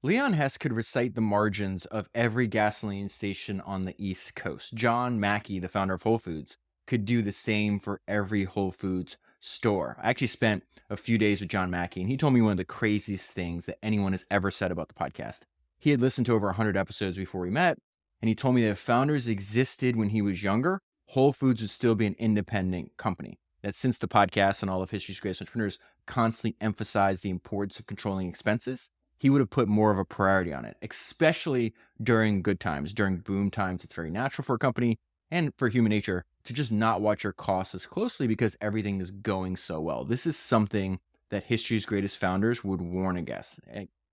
Leon Hess could recite the margins of every gasoline station on the East Coast. John Mackey, the founder of Whole Foods, could do the same for every Whole Foods store. I actually spent a few days with John Mackey, and he told me one of the craziest things that anyone has ever said about the podcast. He had listened to over 100 episodes before we met, and he told me that if founders existed when he was younger, Whole Foods would still be an independent company. That since the podcast and all of history's greatest entrepreneurs constantly emphasize the importance of controlling expenses, he would have put more of a priority on it, especially during good times. During boom times, it's very natural for a company and for human nature to just not watch your costs as closely because everything is going so well. This is something that history's greatest founders would warn against.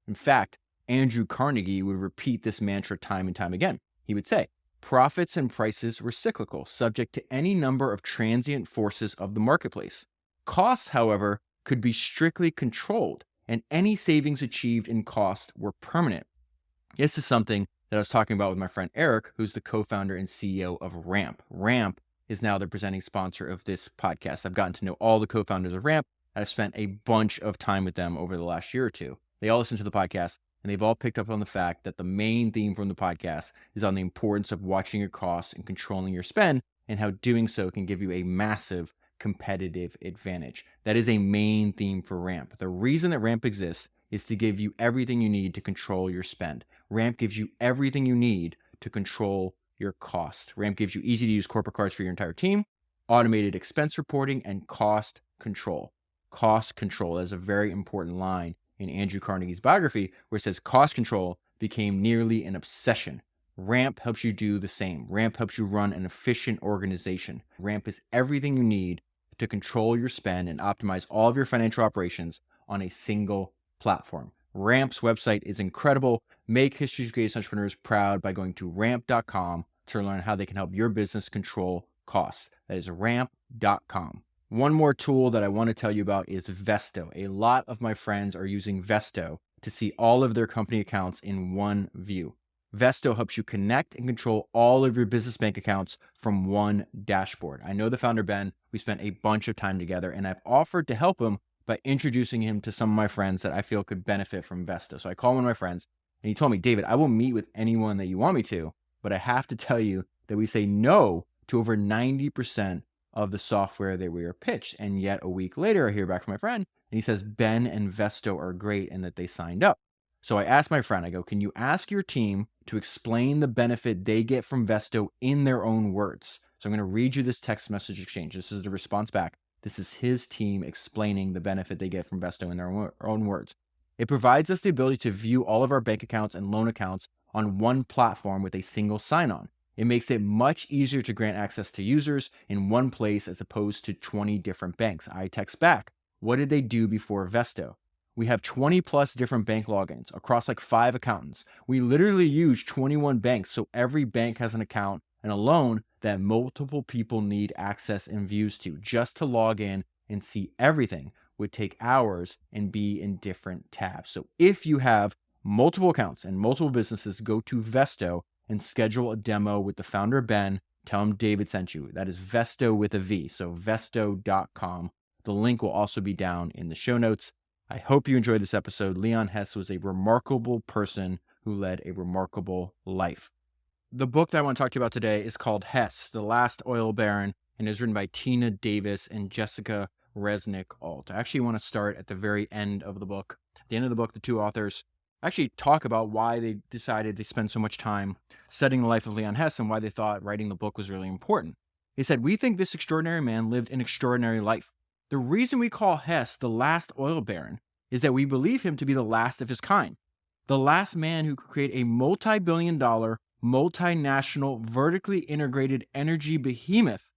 In fact, Andrew Carnegie would repeat this mantra time and time again. He would say, profits and prices were cyclical, subject to any number of transient forces of the marketplace. Costs, however, could be strictly controlled, and any savings achieved in cost were permanent. This is something that I was talking about with my friend Eric, who's the co-founder and CEO of Ramp. Ramp is now the presenting sponsor of this podcast. I've gotten to know all the co-founders of Ramp, and I've spent a bunch of time with them over the last year or two. They all listen to the podcast, and they've all picked up on the fact that the main theme from the podcast is on the importance of watching your costs and controlling your spend, and how doing so can give you a massive competitive advantage. That is a main theme for Ramp. The reason that Ramp exists is to give you everything you need to control your spend. Ramp gives you everything you need to control your cost. Ramp gives you easy to use corporate cards for your entire team, automated expense reporting, and cost control. Cost control is a very important line in Andrew Carnegie's biography, where it says cost control became nearly an obsession. Ramp helps you do the same. Ramp helps you run an efficient organization. Ramp is everything you need to control your spend and optimize all of your financial operations on a single platform. Ramp's website is incredible. Make history's greatest entrepreneurs proud by going to ramp.com to learn how they can help your business control costs. That is ramp.com. One more tool that I want to tell you about is Vesto. A lot of my friends are using Vesto to see all of their company accounts in one view. Vesto helps you connect and control all of your business bank accounts from one dashboard. I know the founder, Ben. We spent a bunch of time together, and I've offered to help him by introducing him to some of my friends that I feel could benefit from Vesto. So I called one of my friends, and he told me, David, I will meet with anyone that you want me to, but I have to tell you that we say no to over 90% of the software that we are pitched. And yet a week later, I hear back from my friend, and he says Ben and Vesto are great and that they signed up. So I asked my friend, I go, can you ask your team to explain the benefit they get from Vesto in their own words? So I'm going to read you this text message exchange. This is the response back. This is his team explaining the benefit they get from Vesto in their own words. It provides us the ability to view all of our bank accounts and loan accounts on one platform with a single sign-on. It makes it much easier to grant access to users in one place as opposed to 20 different banks. I text back, what did they do before Vesto? We have 20 plus different bank logins across like 5 accountants. We literally use 21 banks, so every bank has an account and a loan that multiple people need access and views to. Just to log in and see everything would take hours and be in different tabs. So if you have multiple accounts and multiple businesses, go to Vesto and schedule a demo with the founder, Ben. Tell him David sent you. That is Vesto with a V, so vesto.com. The link will also be down in the show notes. I hope you enjoyed this episode. Leon Hess was a remarkable person who led a remarkable life. The book that I want to talk to you about today is called Hess, The Last Oil Baron, and is written by Tina Davis and Jessica Resnick Alt. I actually want to start at the very end of the book. At the end of the book, the two authors actually talk about why they decided to spend so much time studying the life of Leon Hess and why they thought writing the book was really important. They said, we think this extraordinary man lived an extraordinary life. The reason we call Hess the last oil baron is that we believe him to be the last of his kind, the last man who could create a multi-billion-dollar, multinational, vertically integrated energy behemoth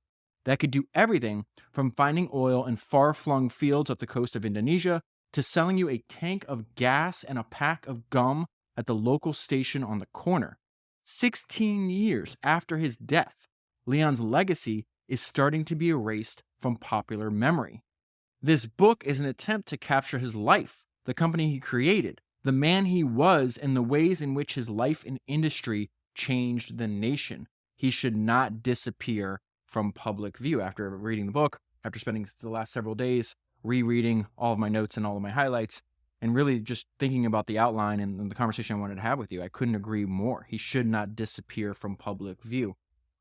that could do everything from finding oil in far-flung fields off the coast of Indonesia to selling you a tank of gas and a pack of gum at the local station on the corner. 16 years after his death, Leon's legacy is starting to be erased from popular memory. This book is an attempt to capture his life, the company he created, the man he was, and the ways in which his life and industry changed the nation. He should not disappear from public view. After reading the book, after spending the last several days rereading all of my notes and all of my highlights, And really just thinking about the outline and the conversation I wanted to have with you, I couldn't agree more. He should not disappear from public view.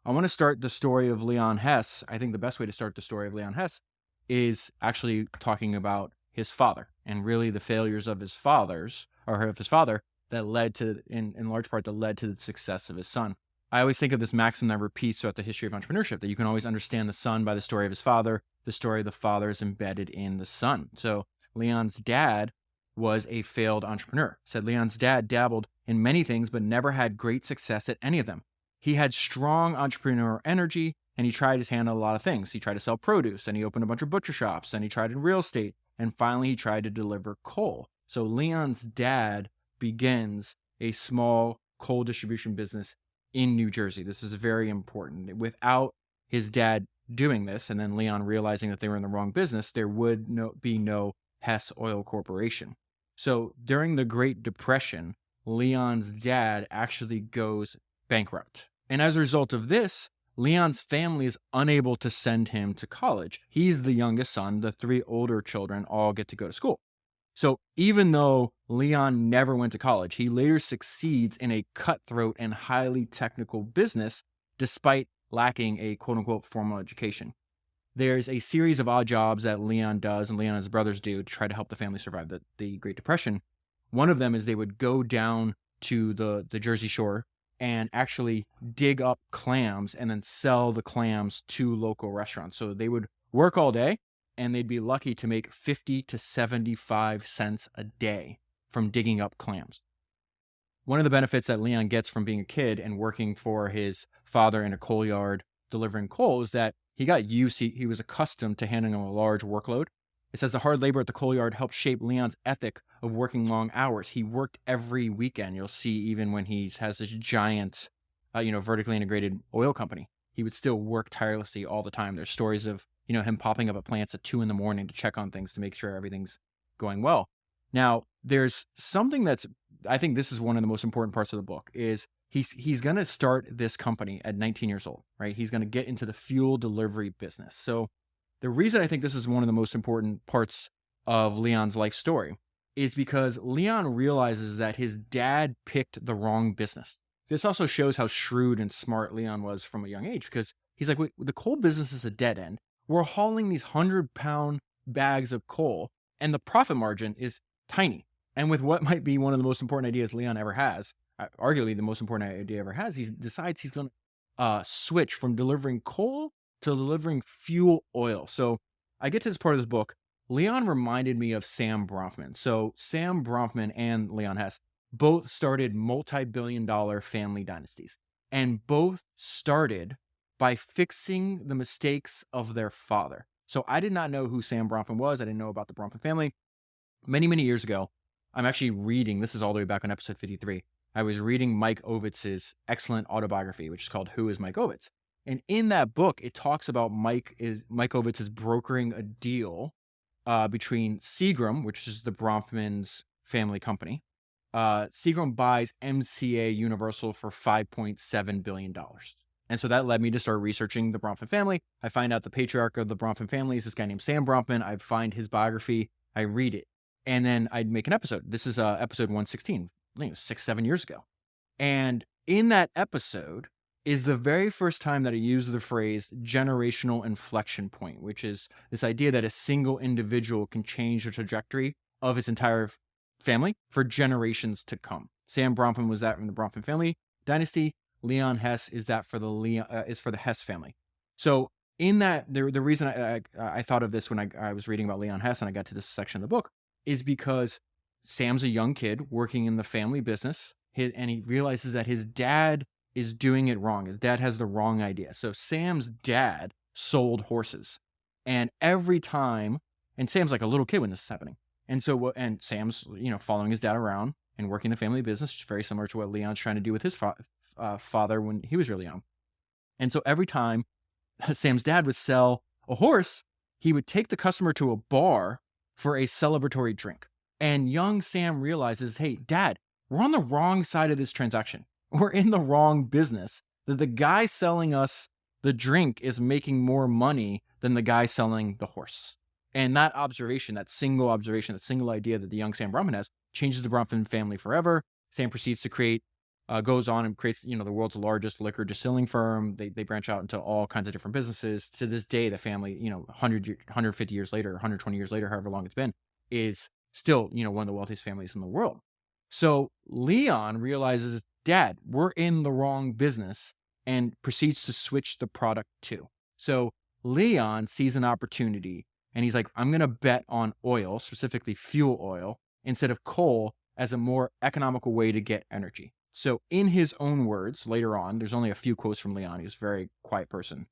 I want to start the story of Leon Hess. I think the best way to start the story of Leon Hess is actually talking about his father and really the failures of his father that led to, in large part, that led to the success of his son. I always think of this maxim that repeats throughout the history of entrepreneurship, that you can always understand the son by the story of his father. The story of the father is embedded in the son. So Leon's dad was a failed entrepreneur. Said Leon's dad dabbled in many things, but never had great success at any of them. He had strong entrepreneurial energy, and he tried his hand at a lot of things. He tried to sell produce, and he opened a bunch of butcher shops, and he tried in real estate, and finally he tried to deliver coal. So Leon's dad begins a small coal distribution business in New Jersey. This is very important. Without his dad doing this, and then Leon realizing that they were in the wrong business, there would be no Hess Oil Corporation. So during the Great Depression, Leon's dad actually goes bankrupt. And as a result of this, Leon's family is unable to send him to college. He's the youngest son. The three older children all get to go to school. So even though Leon never went to college, he later succeeds in a cutthroat and highly technical business despite lacking a quote-unquote formal education. There's a series of odd jobs that Leon does and Leon and his brothers do to try to help the family survive the Great Depression. One of them is they would go down to the Jersey Shore and actually dig up clams and then sell the clams to local restaurants. So they would work all day and they'd be lucky to make 50 to 75 cents a day from digging up clams. One of the benefits that Leon gets from being a kid and working for his father in a coal yard delivering coal is that he got used, he was accustomed to handling a large workload. It says the hard labor at the coal yard helped shape Leon's ethic of working long hours. He worked every weekend. You'll see even when he has this giant, vertically integrated oil company, he would still work tirelessly all the time. There's stories of, him popping up at plants at 2 a.m. to check on things to make sure everything's going well. Now, there's something I think this is one of the most important parts of the book, is he's going to start this company at 19 years old, right? He's going to get into the fuel delivery business. So the reason I think this is one of the most important parts of Leon's life story is because Leon realizes that his dad picked the wrong business. This also shows how shrewd and smart Leon was from a young age, because he's like, wait, the coal business is a dead end. We're hauling these 100-pound bags of coal, and the profit margin is tiny. And with what might be one of the most important ideas Leon ever has, arguably the most important idea ever has, he decides he's going to switch from delivering coal to delivering fuel oil. So I get to this part of this book. Leon reminded me of Sam Bronfman. So Sam Bronfman and Leon Hess both started multi-billion-dollar family dynasties, and both started by fixing the mistakes of their father. So I did not know who Sam Bronfman was. I didn't know about the Bronfman family. Many, many years ago, I'm actually reading, this is all the way back on episode 53, I was reading Mike Ovitz's excellent autobiography, which is called Who is Mike Ovitz? And in that book, it talks about Mike Ovitz is brokering a deal between Seagram, which is the Bronfman's family company. Seagram buys MCA Universal for $5.7 billion. And so that led me to start researching the Bronfman family. I find out the patriarch of the Bronfman family is this guy named Sam Bronfman. I find his biography. I read it. And then I'd make an episode. This is episode 116, I think it was 6-7 years ago. And in that episode is the very first time that I used the phrase generational inflection point, which is this idea that a single individual can change the trajectory of his entire family for generations to come. Sam Bronfman was that from the Bronfman family dynasty. Leon Hess is that for the Hess family. So in that, the reason I thought of this when I was reading about Leon Hess and I got to this section of the book is because Sam's a young kid working in the family business, and he realizes that his dad is doing it wrong. His dad has the wrong idea. So Sam's dad sold horses, and every time, and Sam's like a little kid when this is happening, and Sam's following his dad around and working the family business, very similar to what Leon's trying to do with his father when he was really young. And so every time Sam's dad would sell a horse, he would take the customer to a bar for a celebratory drink. And young Sam realizes, hey, Dad, we're on the wrong side of this transaction. We're in the wrong business. That the guy selling us the drink is making more money than the guy selling the horse. And that observation, that single idea that the young Sam Brumman has, changes the Brumman family forever. Sam proceeds to goes on and creates, the world's largest liquor distilling firm. They branch out into all kinds of different businesses. To this day, the family, 150 years later, 120 years later, however long it's been, is still, one of the wealthiest families in the world. So Leon realizes, Dad, we're in the wrong business, and proceeds to switch the product too. So Leon sees an opportunity, and he's like, I'm going to bet on oil, specifically fuel oil, instead of coal as a more economical way to get energy. So in his own words, later on, there's only a few quotes from Leon. He's a very quiet person.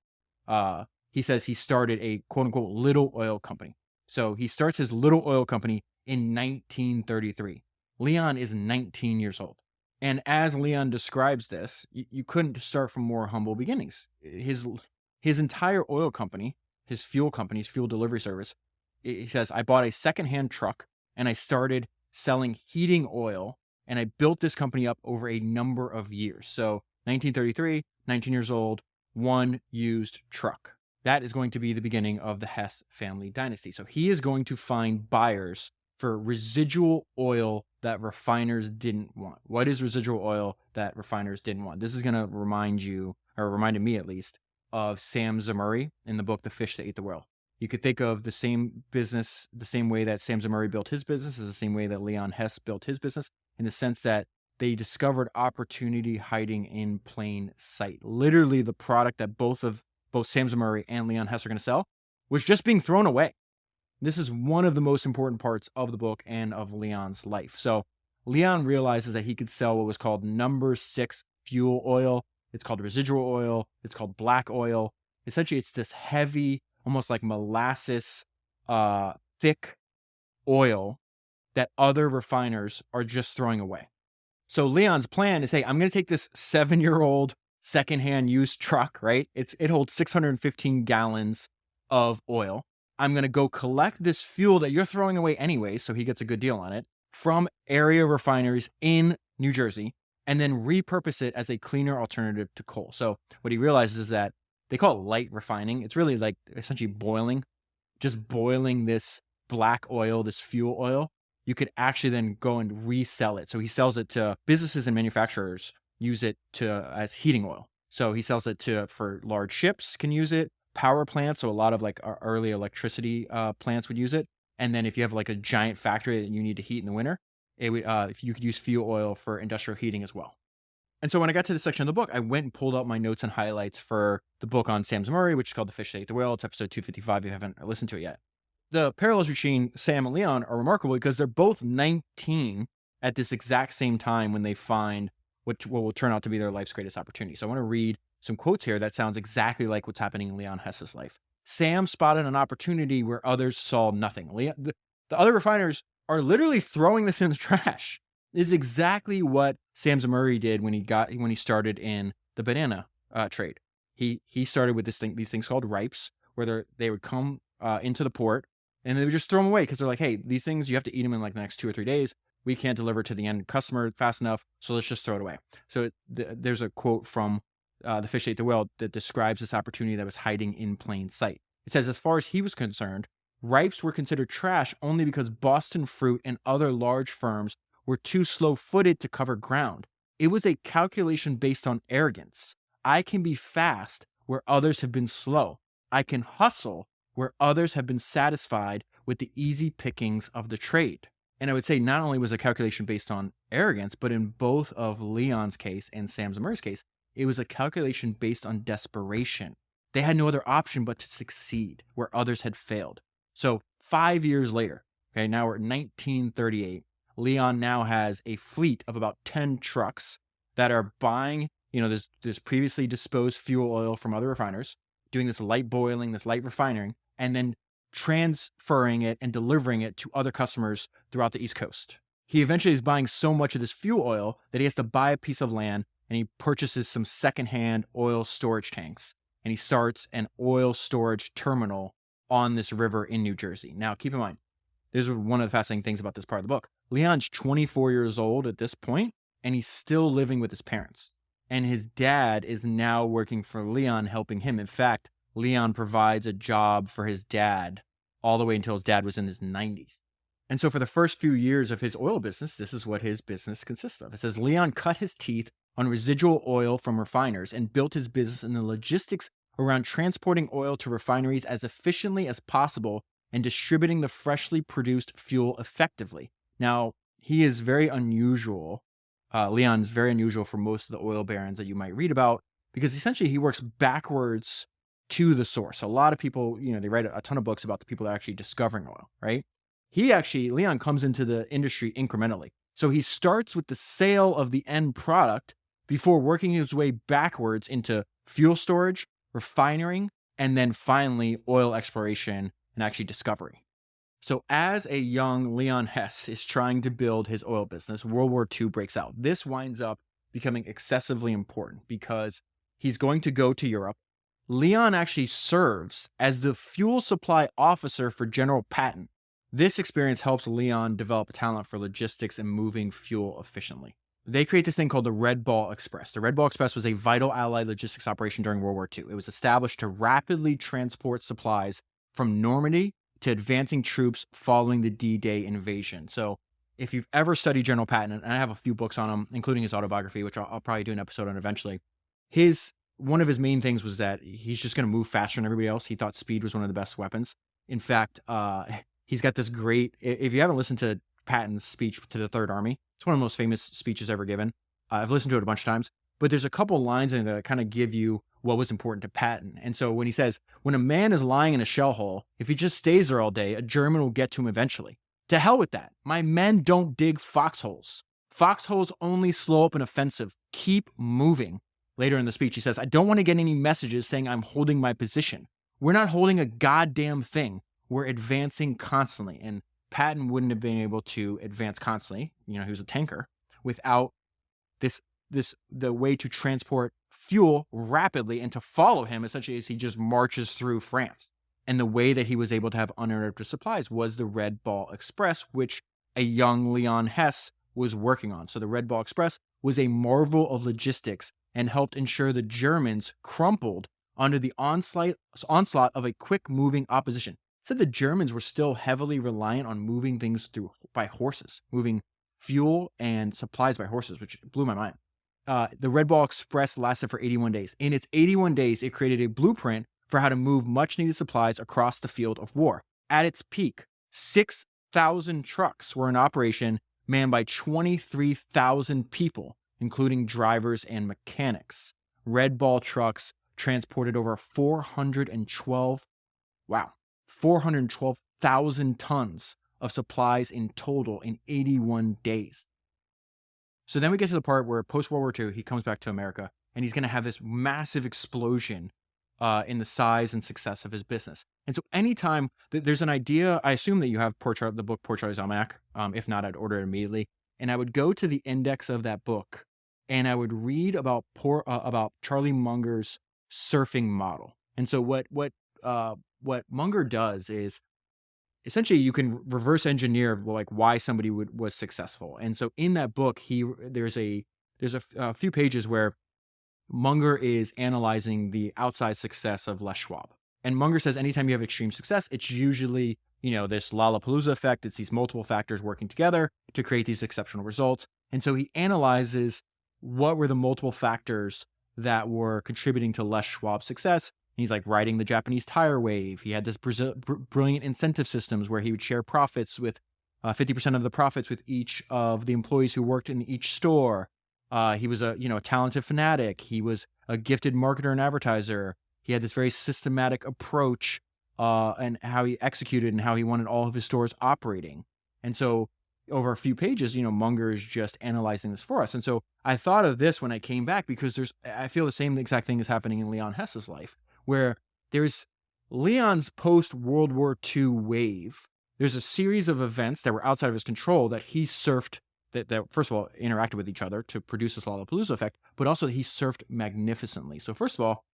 He says he started a quote unquote little oil company. So he starts his little oil company in 1933. Leon is 19 years old. And as Leon describes this, you couldn't start from more humble beginnings. His entire oil company, his fuel delivery service, he says, I bought a secondhand truck and I started selling heating oil, and I built this company up over a number of years. So 1933, 19 years old, one used truck. That is going to be the beginning of the Hess family dynasty. So he is going to find buyers for residual oil that refiners didn't want. What is residual oil that refiners didn't want? This is going to remind you, or reminded me at least, of Sam Zamurray in the book The Fish That Ate the World. You could think of the same business, the same way that Sam Zamurray built his business is the same way that Leon Hess built his business, in the sense that they discovered opportunity hiding in plain sight. Literally, the product that both Sam Zamurray and Leon Hess are going to sell was just being thrown away. This is one of the most important parts of the book and of Leon's life. So Leon realizes that he could sell what was called number 6 fuel oil. It's called residual oil. It's called black oil. Essentially, it's this heavy, almost like molasses, thick oil that other refiners are just throwing away. So Leon's plan is, hey, I'm going to take this 7-year-old secondhand used truck, right? It holds 615 gallons of oil. I'm going to go collect this fuel that you're throwing away anyway, so he gets a good deal on it, from area refineries in New Jersey, and then repurpose it as a cleaner alternative to coal. So what he realizes is that they call it light refining. It's really like essentially just boiling this black oil, this fuel oil. You could actually then go and resell it. So he sells it to businesses and manufacturers, use it as heating oil. So he sells it for large ships can use it, power plants. So a lot of like early electricity plants would use it. And then if you have like a giant factory that you need to heat in the winter, if you could use fuel oil for industrial heating as well. And so when I got to this section of the book, I went and pulled out my notes and highlights for the book on Sam Zamurray, which is called The Fish That Ate the Whale. It's episode 255 if you haven't listened to it yet. The parallels between Sam and Leon are remarkable because they're both 19 at this exact same time when they find what will turn out to be their life's greatest opportunity. So I want to read some quotes here that sounds exactly like what's happening in Leon Hess's life. Sam spotted an opportunity where others saw nothing. The other refiners are literally throwing this in the trash. This is exactly what Sam Zamurray did when he started in the banana trade. He started with these things called ripes, where they would come into the port and they would just throw them away because they're like, hey, these things, you have to eat them in like the next 2 or 3 days. We can't deliver to the end customer fast enough, so let's just throw it away. So there's a quote from The Fish Ate the Whale that describes this opportunity that was hiding in plain sight. It says, as far as he was concerned, ripes were considered trash only because Boston Fruit and other large firms were too slow-footed to cover ground. It was a calculation based on arrogance. I can be fast where others have been slow. I can hustle where others have been satisfied with the easy pickings of the trade. And I would say not only was a calculation based on arrogance, but in both of Leon's case and Sam Zamurray's case, it was a calculation based on desperation. They had no other option but to succeed where others had failed. So 5 years later, okay, now we're at 1938, Leon now has a fleet of about 10 trucks that are buying, this previously disposed fuel oil from other refiners, doing this light boiling, this light refining, and then transferring it and delivering it to other customers throughout the East Coast. He eventually is buying so much of this fuel oil that he has to buy a piece of land, and he purchases some secondhand oil storage tanks, and he starts an oil storage terminal on this river in New Jersey. Now, keep in mind, this is one of the fascinating things about this part of the book. Leon's 24 years old at this point, and he's still living with his parents. And his dad is now working for Leon, helping him. In fact, Leon provides a job for his dad all the way until his dad was in his 90s. And so for the first few years of his oil business, this is what his business consists of. It says Leon cut his teeth on residual oil from refiners and built his business in the logistics around transporting oil to refineries as efficiently as possible and distributing the freshly produced fuel effectively. Now, he is very unusual. Leon is very unusual for most of the oil barons that you might read about, because essentially he works backwards to the source. A lot of people, they write a ton of books about the people that are actually discovering oil, right? Leon comes into the industry incrementally. So he starts with the sale of the end product before working his way backwards into fuel storage, refining, and then finally oil exploration and actually discovery. So as a young Leon Hess is trying to build his oil business, World War II breaks out. This winds up becoming excessively important because he's going to go to Europe. Leon actually serves as the fuel supply officer for General Patton. This experience helps Leon develop a talent for logistics and moving fuel efficiently. They create this thing called the Red Ball Express. The Red Ball Express was a vital Allied logistics operation during World War II. It was established to rapidly transport supplies from Normandy to advancing troops following the D-Day invasion. So if you've ever studied General Patton, and I have a few books on him, including his autobiography, which I'll probably do an episode on eventually, one of his main things was that he's just going to move faster than everybody else. He thought speed was one of the best weapons. In fact, he's got this great, if you haven't listened to Patton's speech to the Third Army, it's one of the most famous speeches ever given. I've listened to it a bunch of times, but there's a couple lines in it that kind of give you what was important to Patton. And so when he says, when a man is lying in a shell hole, if he just stays there all day, a German will get to him eventually. To hell with that. My men don't dig foxholes. Foxholes only slow up an offensive. Keep moving. Later in the speech, he says, I don't want to get any messages saying I'm holding my position. We're not holding a goddamn thing. We're advancing constantly. And Patton wouldn't have been able to advance constantly. He was a tanker without the way to transport fuel rapidly and to follow him essentially as he just marches through France. And the way that he was able to have uninterrupted supplies was the Red Ball Express, which a young Leon Hess was working on. So the Red Ball Express was a marvel of logistics and helped ensure the Germans crumpled under the onslaught of a quick-moving opposition. Said the Germans were still heavily reliant on moving things by horses, moving fuel and supplies by horses, which blew my mind. The Red Ball Express lasted for 81 days. In its 81 days, it created a blueprint for how to move much-needed supplies across the field of war. At its peak, 6,000 trucks were in operation, manned by 23,000 people, including drivers and mechanics. Red Ball trucks transported over 412,000 tons of supplies in total in 81 days. So then we get to the part where post-World War II, he comes back to America, and he's going to have this massive explosion in the size and success of his business. And so anytime there's an idea, I assume that you have the book Poor Charlie's Almanac. If not, I'd order it immediately. And I would go to the index of that book, and I would read about Charlie Munger's surfing model. And so what Munger does is, essentially, you can reverse engineer why somebody was successful. And so in that book, there's a few pages where Munger is analyzing the outside success of Les Schwab. And Munger says anytime you have extreme success, it's usually, this Lollapalooza effect. It's these multiple factors working together to create these exceptional results. And so he analyzes what were the multiple factors that were contributing to Les Schwab's success. He's riding the Japanese tire wave. He had this brilliant incentive systems where he would share profits with 50% of the profits with each of the employees who worked in each store. He was a talented fanatic. He was a gifted marketer and advertiser. He had this very systematic approach and how he executed and how he wanted all of his stores operating. And so over a few pages, Munger is just analyzing this for us. And so I thought of this when I came back because I feel the same exact thing is happening in Leon Hess's life, where there's Leon's post-World War II wave. There's a series of events that were outside of his control that he surfed, that first of all, interacted with each other to produce this Lollapalooza effect, but also he surfed magnificently. So first of all,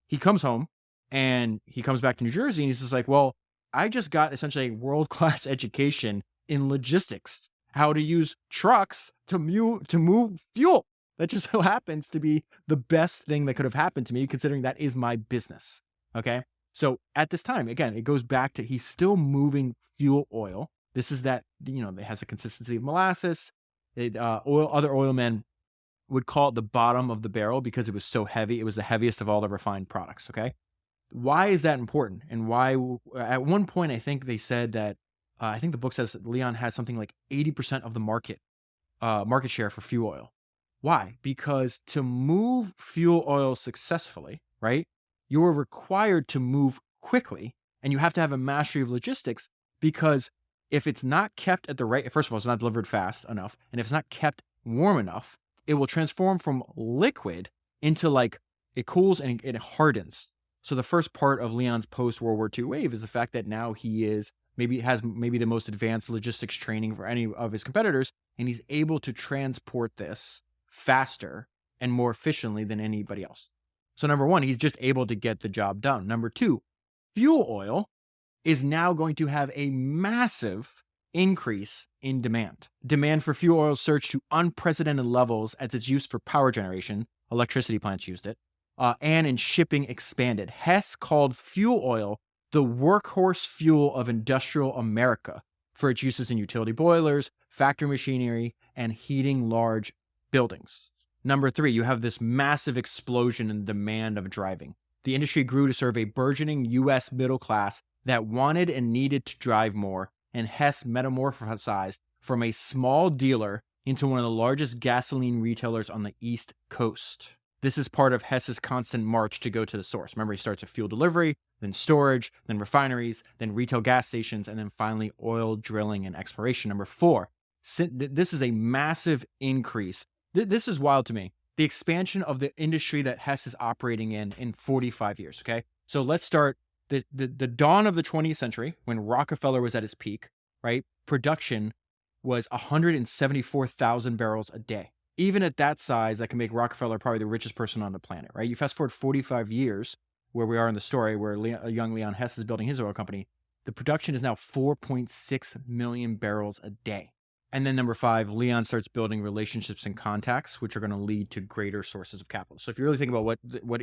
he comes home and he comes back to New Jersey and he's just well, I just got essentially a world-class education in logistics, how to use trucks to move fuel. That just so happens to be the best thing that could have happened to me, considering that is my business. Okay. So at this time, again, it goes back to he's still moving fuel oil. This is that, it has a consistency of molasses. Other oil men would call it the bottom of the barrel because it was so heavy. It was the heaviest of all the refined products. Okay. Why is that important? And why, at one point, I think they said that, I think the book says that Leon has something like 80% of the market share for fuel oil. Why? Because to move fuel oil successfully, right, you are required to move quickly, and you have to have a mastery of logistics, because if it's not kept at the right, first of all, it's not delivered fast enough, and if it's not kept warm enough, it will transform from liquid into, like, it cools and it hardens. So the first part of Leon's post-World War II wave is the fact that now he is has maybe the most advanced logistics training for any of his competitors, and he's able to transport this faster and more efficiently than anybody else. So number one, he's just able to get the job done. Number two, fuel oil is now going to have a massive increase in demand. Demand for fuel oil surged to unprecedented levels as its use for power generation, electricity plants used it, and in shipping expanded. Hess called fuel oil the workhorse fuel of industrial America for its uses in utility boilers, factory machinery, and heating large buildings. Number three, you have this massive explosion in demand of driving. The industry grew to serve a burgeoning U.S. middle class that wanted and needed to drive more, and Hess metamorphosized from a small dealer into one of the largest gasoline retailers on the East Coast. This is part of Hess's constant march to go to the source. Remember, he starts with fuel delivery, then storage, then refineries, then retail gas stations, and then finally oil drilling and exploration. Number four, this is a massive increase. This is wild to me. The expansion of the industry that Hess is operating in 45 years, okay? So let's start the dawn of the 20th century, when Rockefeller was at his peak, right? Production was 174,000 barrels a day. Even at that size, that can make Rockefeller probably the richest person on the planet, right? You fast forward 45 years, where we are in the story, where young Leon Hess is building his oil company. The production is now 4.6 million barrels a day. And then number five, Leon starts building relationships and contacts, which are going to lead to greater sources of capital. So if you really think about what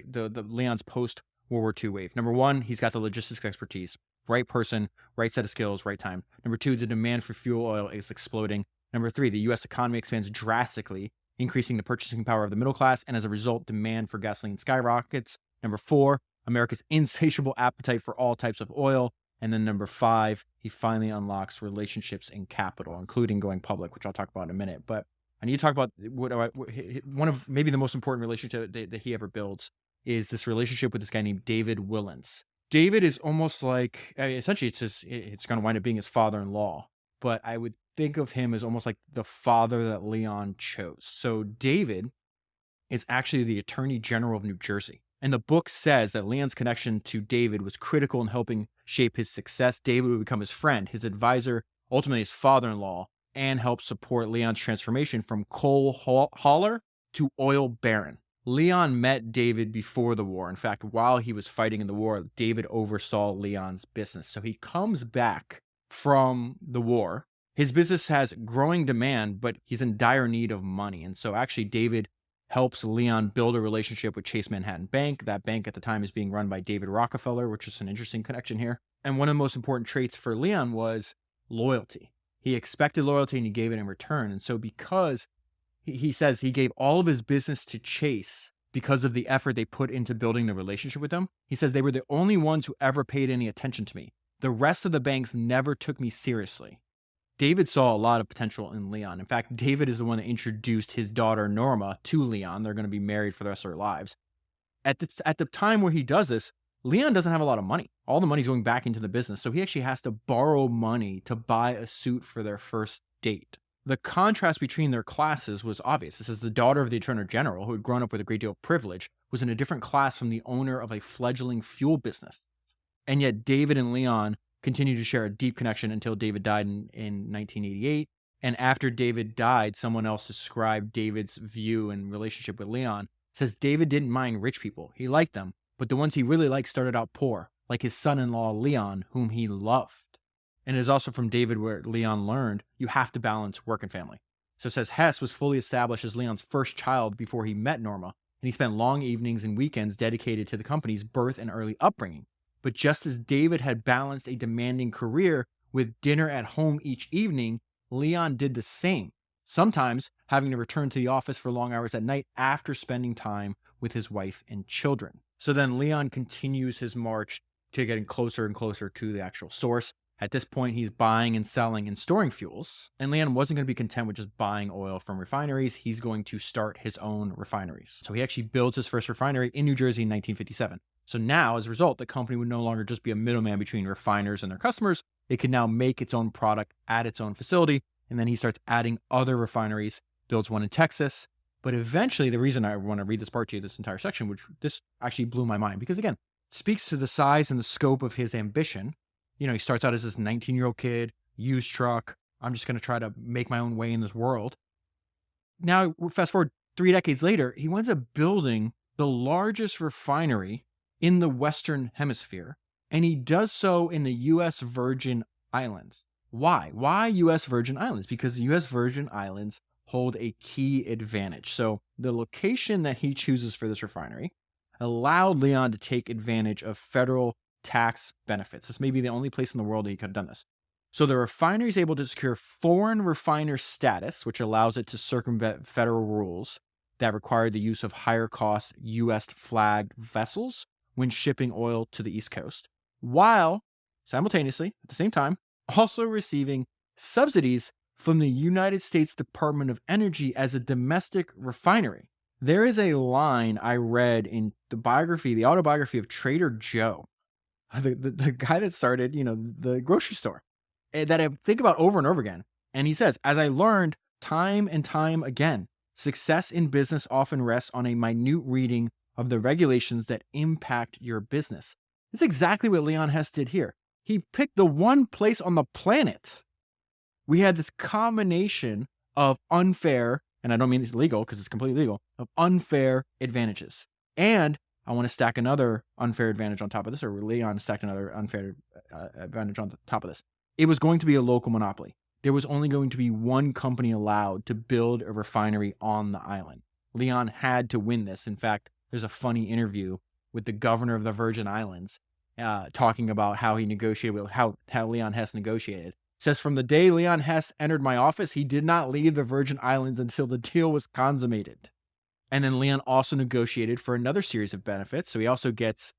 the Leon's post World War II wave, number one, he's got the logistics expertise, right person, right set of skills, right time. Number two, the demand for fuel oil is exploding. Number three, the U.S. economy expands drastically, increasing the purchasing power of the middle class, and as a result, demand for gasoline skyrockets. Number four, America's insatiable appetite for all types of oil. And then number five, he finally unlocks relationships and capital, including going public, which I'll talk about in a minute. But I need to talk about one of maybe the most important relationship that he ever builds is this relationship with this guy named David Willens. David is almost like, essentially it's going to wind up being his father-in-law, but I would think of him as almost like the father that Leon chose. So David is actually the Attorney General of New Jersey. And the book says that Leon's connection to David was critical in helping shape his success. David would become his friend, his advisor, ultimately his father-in-law, and help support Leon's transformation from coal hauler to oil baron. Leon met David before the war. In fact, while he was fighting in the war, David oversaw Leon's business. So he comes back from the war. His business has growing demand, but he's in dire need of money. And so actually David helps Leon build a relationship with Chase Manhattan Bank. That bank at the time is being run by David Rockefeller, which is an interesting connection here. And one of the most important traits for Leon was loyalty. He expected loyalty and he gave it in return. And so because he says he gave all of his business to Chase because of the effort they put into building the relationship with them, he says they were the only ones who ever paid any attention to me. The rest of the banks never took me seriously. David saw a lot of potential in Leon. In fact, David is the one that introduced his daughter Norma to Leon. They're going to be married for the rest of their lives. At the time where he does this, Leon doesn't have a lot of money. All the money's going back into the business. So he actually has to borrow money to buy a suit for their first date. The contrast between their classes was obvious. This is the daughter of the Attorney General, who had grown up with a great deal of privilege, was in a different class from the owner of a fledgling fuel business. And yet David and Leon continued to share a deep connection until David died in 1988. And after David died, someone else described David's view and relationship with Leon. Says David didn't mind rich people. He liked them, but the ones he really liked started out poor, like his son-in-law Leon, whom he loved. And it is also from David where Leon learned you have to balance work and family. So it says Hess was fully established as Leon's first child before he met Norma, and he spent long evenings and weekends dedicated to the company's birth and early upbringing. But just as David had balanced a demanding career with dinner at home each evening, Leon did the same, sometimes having to return to the office for long hours at night after spending time with his wife and children. So then Leon continues his march to getting closer and closer to the actual source. At this point, he's buying and selling and storing fuels. And Leon wasn't going to be content with just buying oil from refineries. He's going to start his own refineries. So he actually builds his first refinery in New Jersey in 1957. So now, as a result, the company would no longer just be a middleman between refiners and their customers. It could now make its own product at its own facility. And then he starts adding other refineries, builds one in Texas. But eventually, the reason I want to read this part to you, this entire section, which this actually blew my mind, because again, speaks to the size and the scope of his ambition. You know, he starts out as this 19-year-old kid, used truck. I'm just going to try to make my own way in this world. Now, fast forward 3 decades later, he winds up building the largest refinery in the Western Hemisphere, and he does so in the U.S. Virgin Islands. Why? Why U.S. Virgin Islands? Because the U.S. Virgin Islands hold a key advantage. So the location that he chooses for this refinery allowed Leon to take advantage of federal tax benefits. This may be the only place in the world that he could have done this. So the refinery is able to secure foreign refiner status, which allows it to circumvent federal rules that require the use of higher cost U.S. flagged vessels when shipping oil to the East Coast, while simultaneously, at the same time, also receiving subsidies from the United States Department of Energy as a domestic refinery. There is a line I read in the autobiography of Trader Joe, the guy that started, the grocery store, that I think about over and over again. And he says, as I learned time and time again, success in business often rests on a minute reading of the regulations that impact your business. It's exactly what Leon Hess did here. He picked the one place on the planet we had this combination of unfair, and I don't mean it's legal because it's completely legal, of unfair advantages. And I want to stack another unfair advantage on top of this, or Leon stacked another unfair advantage on top of this. It was going to be a local monopoly. There was only going to be one company allowed to build a refinery on the island. Leon had to win this. In fact, there's a funny interview with the governor of the Virgin Islands talking about how he negotiated, how Leon Hess negotiated. It says, from the day Leon Hess entered my office, he did not leave the Virgin Islands until the deal was consummated. And then Leon also negotiated for another series of benefits. So he also gets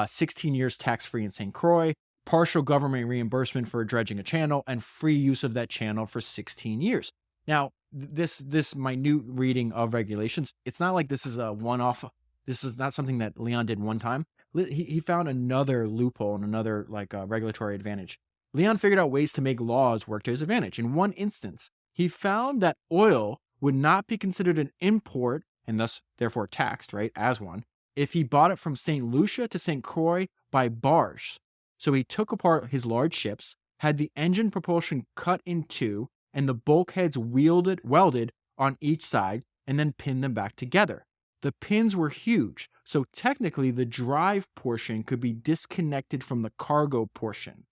16 years tax-free in St. Croix, partial government reimbursement for dredging a channel, and free use of that channel for 16 years. Now, this minute reading of regulations, it's not like this is a one-off. This is not something that Leon did one time. He found another loophole and another regulatory advantage. Leon figured out ways to make laws work to his advantage. In one instance, he found that oil would not be considered an import and thus therefore taxed, right, as one, if he bought it from St. Lucia to St. Croix by barge. So he took apart his large ships, had the engine propulsion cut in two, and the bulkheads welded on each side, and then pinned them back together. The pins were huge, so technically the drive portion could be disconnected from the cargo portion.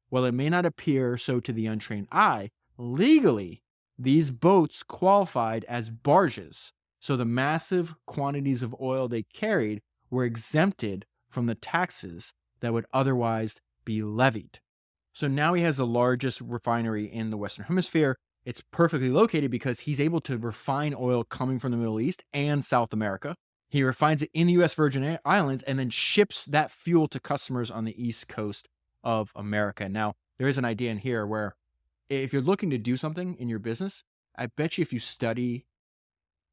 While it may not appear so to the untrained eye, legally, these boats qualified as barges, so the massive quantities of oil they carried were exempted from the taxes that would otherwise be levied. So now he has the largest refinery in the Western Hemisphere. It's perfectly located because he's able to refine oil coming from the Middle East and South America. He refines it in the U.S. Virgin Islands and then ships that fuel to customers on the East Coast of America. Now, there is an idea in here where if you're looking to do something in your business, I bet you if you study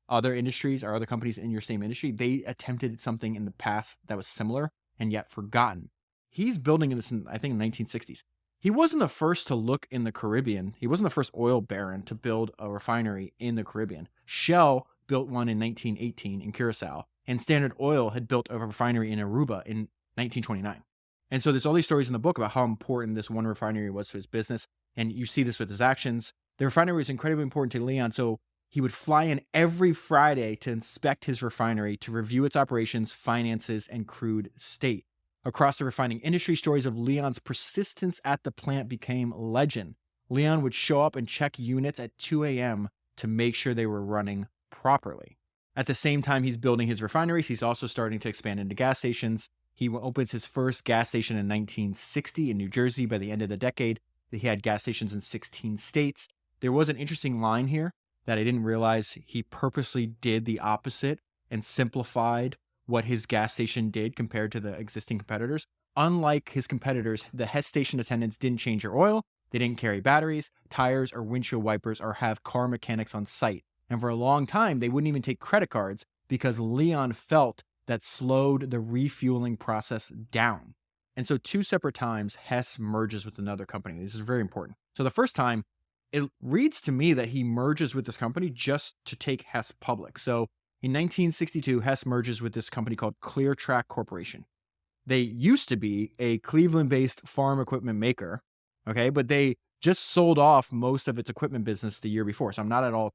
other industries or other companies in your same industry, they attempted something in the past that was similar and yet forgotten. He's building this in, I think, in the 1960s. He wasn't the first to look in the Caribbean. He wasn't the first oil baron to build a refinery in the Caribbean. Shell built one in 1918 in Curacao, and Standard Oil had built a refinery in Aruba in 1929. And so there's all these stories in the book about how important this one refinery was to his business. And you see this with his actions. The refinery was incredibly important to Leon. So he would fly in every Friday to inspect his refinery, to review its operations, finances, and crude state. Across the refining industry, stories of Leon's persistence at the plant became legend. Leon would show up and check units at 2 a.m. to make sure they were running properly. At the same time he's building his refineries, he's also starting to expand into gas stations. He opens his first gas station in 1960 in New Jersey. By the end of the decade, he had gas stations in 16 states. There was an interesting line here that I didn't realize. He purposely did the opposite and simplified what his gas station did compared to the existing competitors. Unlike his competitors, the Hess station attendants didn't change your oil. They didn't carry batteries, tires, or windshield wipers, or have car mechanics on site. And for a long time, they wouldn't even take credit cards because Leon felt that slowed the refueling process down. And so 2 separate times, Hess merges with another company. This is very important. So the first time, it reads to me that he merges with this company just to take Hess public. So in 1962, Hess merges with this company called Clear Track Corporation. They used to be a Cleveland-based farm equipment maker, okay, but they just sold off most of its equipment business the year before. So I'm not at all,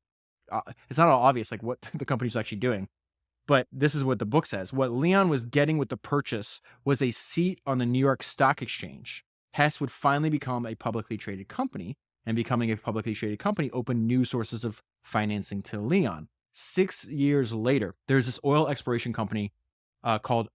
it's not all obvious like what the company's actually doing. But this is what the book says. What Leon was getting with the purchase was a seat on the New York Stock Exchange. Hess would finally become a publicly traded company, and becoming a publicly traded company opened new sources of financing to Leon. 6 years later, there's this oil exploration company called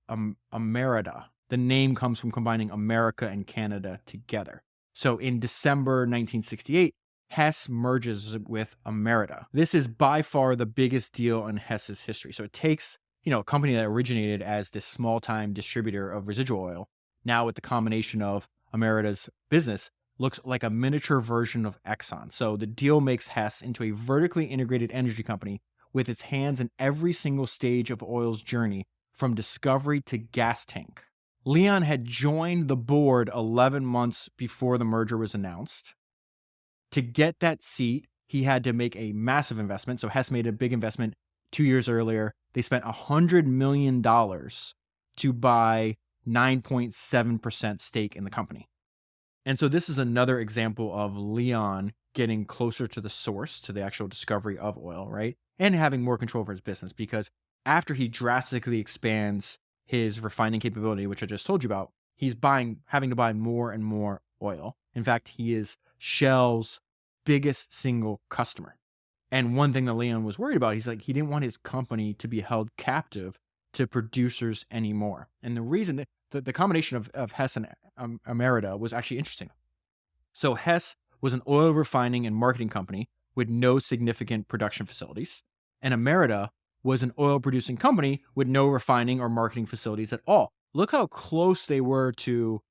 Amerada. The name comes from combining America and Canada together. So in December 1968, Hess merges with Amerada. This is by far the biggest deal in Hess's history. So it takes, a company that originated as this small-time distributor of residual oil, now with the combination of Amerada's business, looks like a miniature version of Exxon. So the deal makes Hess into a vertically integrated energy company with its hands in every single stage of oil's journey, from discovery to gas tank. Leon had joined the board 11 months before the merger was announced. To get that seat, he had to make a massive investment. So Hess made a big investment 2 years earlier. They spent $100 million to buy 9.7% stake in the company. And so this is another example of Leon getting closer to the source, to the actual discovery of oil, right? And having more control over his business, because after he drastically expands his refining capability, which I just told you about, he's having to buy more and more oil. In fact, he is Shell's biggest single customer. And one thing that Leon was worried about, he didn't want his company to be held captive to producers anymore. And the reason that the combination of Hess and Amerada was actually interesting. So Hess was an oil refining and marketing company with no significant production facilities, and Amerada was an oil producing company with no refining or marketing facilities at all. Look how close they were to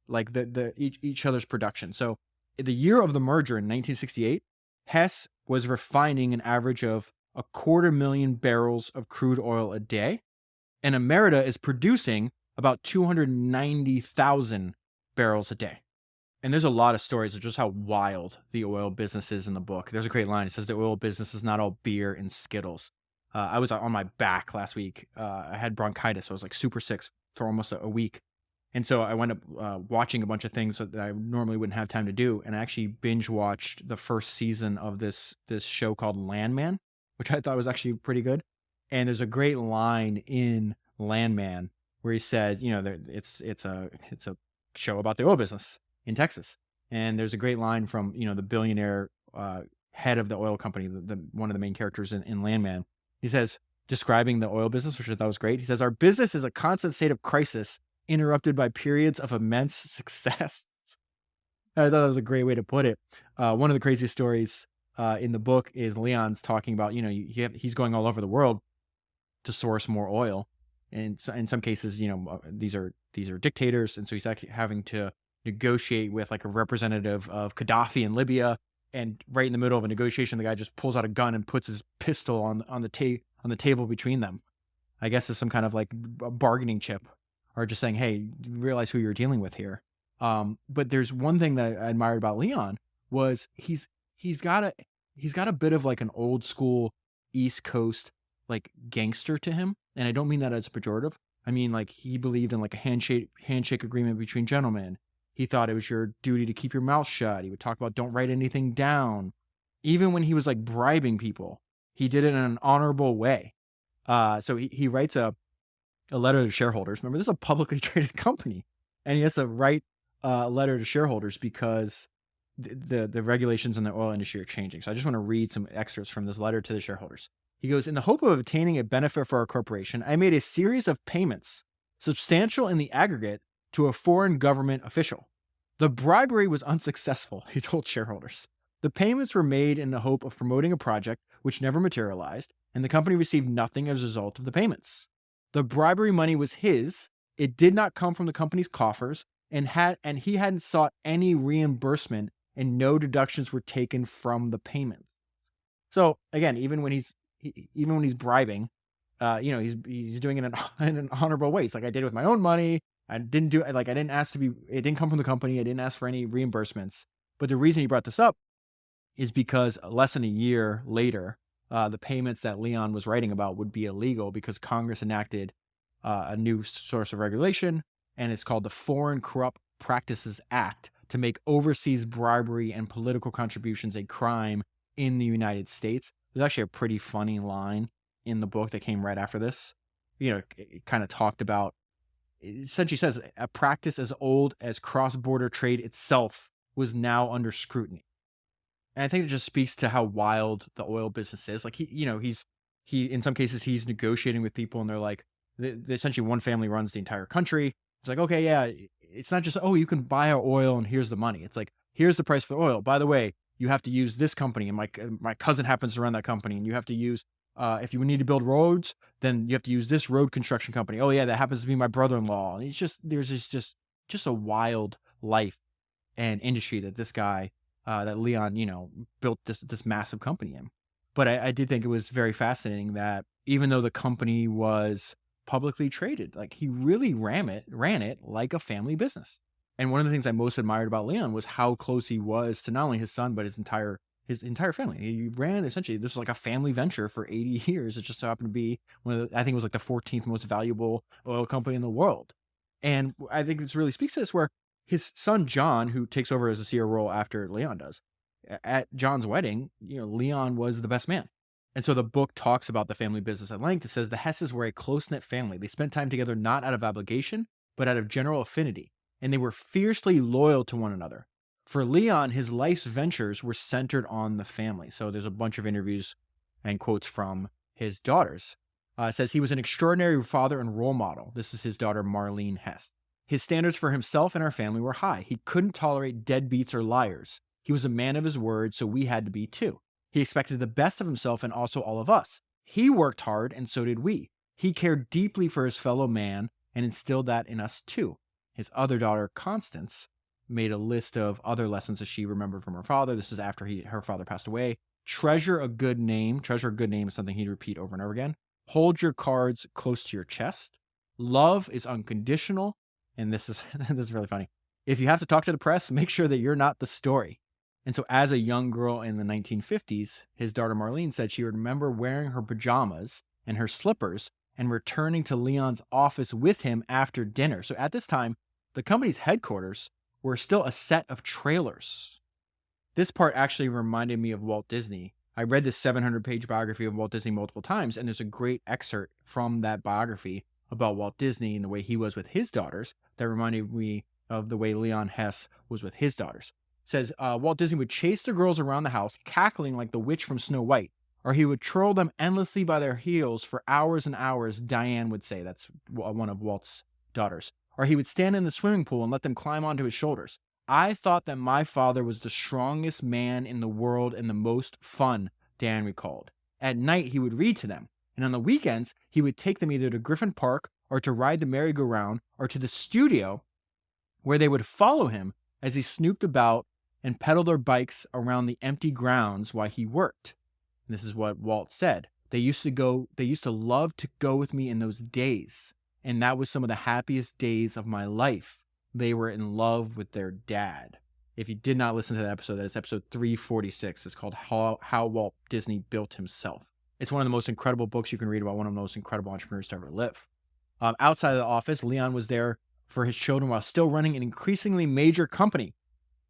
like each other's production. So in the year of the merger in 1968, Hess was refining an average of 250,000 barrels of crude oil a day, and Amerada is producing about 290,000 barrels a day. And there's a lot of stories of just how wild the oil business is in the book. There's a great line. It says the oil business is not all beer and Skittles. I was on my back last week. I had bronchitis. So I was like super sick for almost a week. And so I wound up watching a bunch of things that I normally wouldn't have time to do. And I actually binge watched the first season of this show called Landman, which I thought was actually pretty good. And there's a great line in Landman where he said, it's a show about the oil business in Texas. And there's a great line from, the billionaire head of the oil company, one of the main characters in Landman. He says, describing the oil business, which I thought was great. He says, our business is a constant state of crisis interrupted by periods of immense success. I thought that was a great way to put it. One of the craziest stories in the book is Leon's talking about, he's going all over the world to source more oil. And so in some cases, these are dictators. And so he's actually having to negotiate with like a representative of Gaddafi in Libya. And right in the middle of a negotiation, the guy just pulls out a gun and puts his pistol on the table between them. I guess it's some kind of like a bargaining chip, or just saying, hey, you realize who you're dealing with here. But there's one thing that I admired about Leon was he's got a bit of like an old school East Coast like gangster to him. And I don't mean that as a pejorative. I mean, like, he believed in like a handshake agreement between gentlemen. He thought it was your duty to keep your mouth shut. He would talk about don't write anything down. Even when he was like bribing people, he did it in an honorable way. So he writes a letter to shareholders. Remember, this is a publicly traded company, and he has to write a letter to shareholders because the regulations in the oil industry are changing. So I just want to read some excerpts from this letter to the shareholders. He goes, in the hope of obtaining a benefit for our corporation, I made a series of payments substantial in the aggregate to a foreign government official. The bribery was unsuccessful, he told shareholders. The payments were made in the hope of promoting a project which never materialized, and the company received nothing as a result of the payments. The bribery money was his. It did not come from the company's coffers, and he hadn't sought any reimbursement, and no deductions were taken from the payments. So again, even when he's bribing, he's doing it in an honorable way. It's like, I did it with my own money. I didn't ask to be. It didn't come from the company. I didn't ask for any reimbursements. But the reason he brought this up is because less than a year later, the payments that Leon was writing about would be illegal because Congress enacted a new source of regulation, and it's called the Foreign Corrupt Practices Act, to make overseas bribery and political contributions a crime in the United States. There's actually a pretty funny line in the book that came right after this. It kind of talked about, it essentially says, a practice as old as cross-border trade itself was now under scrutiny. And I think it just speaks to how wild the oil business is. Like, he in some cases he's negotiating with people, and they're like, essentially one family runs the entire country. It's like, okay, yeah, it's not just, oh, you can buy our oil and here's the money. It's like, here's the price for the oil. By the way, you have to use this company, and my cousin happens to run that company, and you have to use, if you need to build roads, then you have to use this road construction company. Oh yeah, that happens to be my brother-in-law. And there's just a wild life and industry that this guy, that Leon, built this massive company in. But I did think it was very fascinating that even though the company was publicly traded, like, he really ran it like a family business. And one of the things I most admired about Leon was how close he was to not only his son, but his entire family. He ran, essentially, this was like a family venture for 80 years. It just so happened to be I think it was like the 14th most valuable oil company in the world. And I think this really speaks to this, where his son, John, who takes over as a CEO role after Leon does, at John's wedding, Leon was the best man. And so the book talks about the family business at length. It says the Hesses were a close-knit family. They spent time together not out of obligation, but out of general affinity, and they were fiercely loyal to one another. For Leon, his life's ventures were centered on the family. So there's a bunch of interviews and quotes from his daughters. It says he was an extraordinary father and role model. This is his daughter, Marlene Hess. His standards for himself and our family were high. He couldn't tolerate deadbeats or liars. He was a man of his word, so we had to be too. He expected the best of himself and also all of us. He worked hard, and so did we. He cared deeply for his fellow man and instilled that in us too. His other daughter, Constance, made a list of other lessons that she remembered from her father. This is after her father passed away. Treasure a good name. Treasure a good name is something he'd repeat over and over again. Hold your cards close to your chest. Love is unconditional. And this is really funny. If you have to talk to the press, make sure that you're not the story. And so as a young girl in the 1950s, his daughter Marlene said she would remember wearing her pajamas and her slippers and returning to Leon's office with him after dinner. So at this time, the company's headquarters were still a set of trailers. This part actually reminded me of Walt Disney. I read this 700-page biography of Walt Disney multiple times, and there's a great excerpt from that biography about Walt Disney and the way he was with his daughters that reminded me of the way Leon Hess was with his daughters. It says, Walt Disney would chase the girls around the house, cackling like the witch from Snow White, or he would twirl them endlessly by their heels for hours and hours, Diane would say. That's one of Walt's daughters. Or he would stand in the swimming pool and let them climb onto his shoulders. I thought that my father was the strongest man in the world and the most fun, Dan recalled. At night, he would read to them. And on the weekends, he would take them either to Griffin Park or to ride the merry-go-round or to the studio, where they would follow him as he snooped about and pedaled their bikes around the empty grounds while he worked. And this is what Walt said. They used to love to go with me in those days. And that was some of the happiest days of my life. They were in love with their dad. If you did not listen to that episode, that is episode 346. It's called How Walt Disney Built Himself. It's one of the most incredible books you can read about one of the most incredible entrepreneurs to ever live. Outside of the office, Leon was there for his children while still running an increasingly major company.